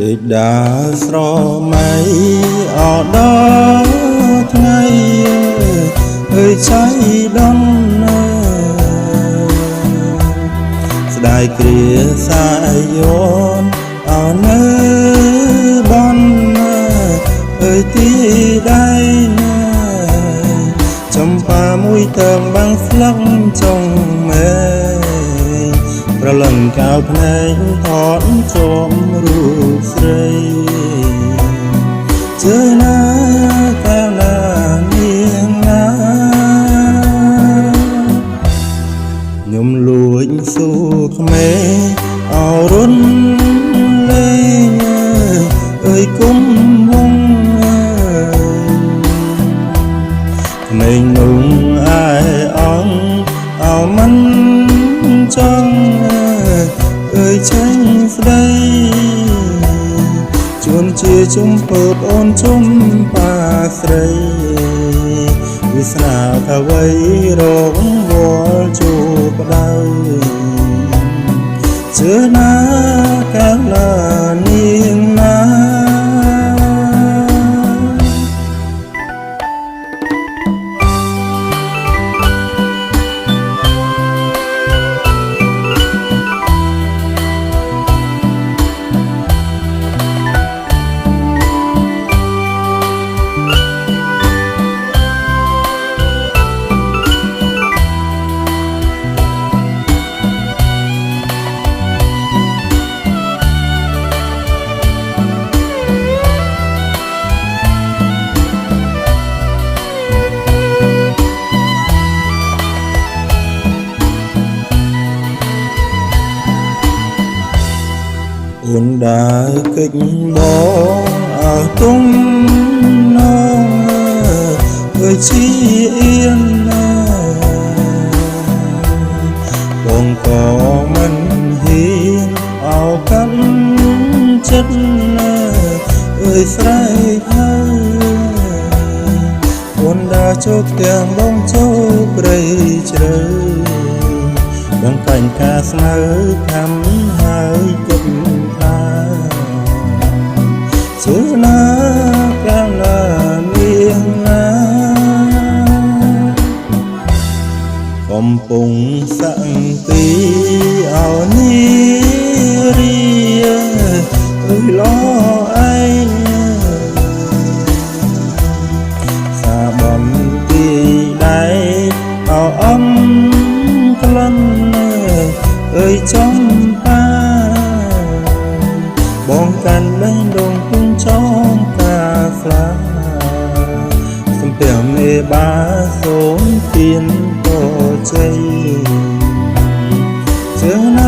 ដេកដាស្រមៃអដល់ថ្ងៃអើយឆៃដនស្ដាយគ្រាសាយយនអោនៅបនអើយទីដៃចំប៉ាមួយតើមបាំងស្លឹកចុងមេប្រលឹងកៅភ្នែកថតជាប់រូបស្រីជើណាកាលណានាងណាខ្ញុំលួចសួរក្មេអរុនលេងអើយគុំវងក្មេងនោះអាយអងអោមិនចង់អើយឆេញស្ដីជួនជាជុំពើប្អូនជុំប៉ាស្រីវាសនាថាវ័យរងវល់ជួបដៅជឿណាកាលណានាងណាអូនដែរកិច្ចបងអើទុំនងអើយជាអៀនណាបងក៏មិនហ៊ានអោកាន់ចិត្តណាអើយស្រែកហើយអូនដែរជោគទាំងបងចូលព្រៃជ្រៅបងកាញ់ការស្មៅខំហើយគិតជឿណាកាលណានាងណាកំពុងសាំងទីអោនីរីអើយឡោឯងសាបំទីដៃអោអំក្លិនអើយចំប៉ាបងកាន់លេងដងគុំចំកាស្លាសំពះមេបាសូមទៀនក៏ជ័យជើណា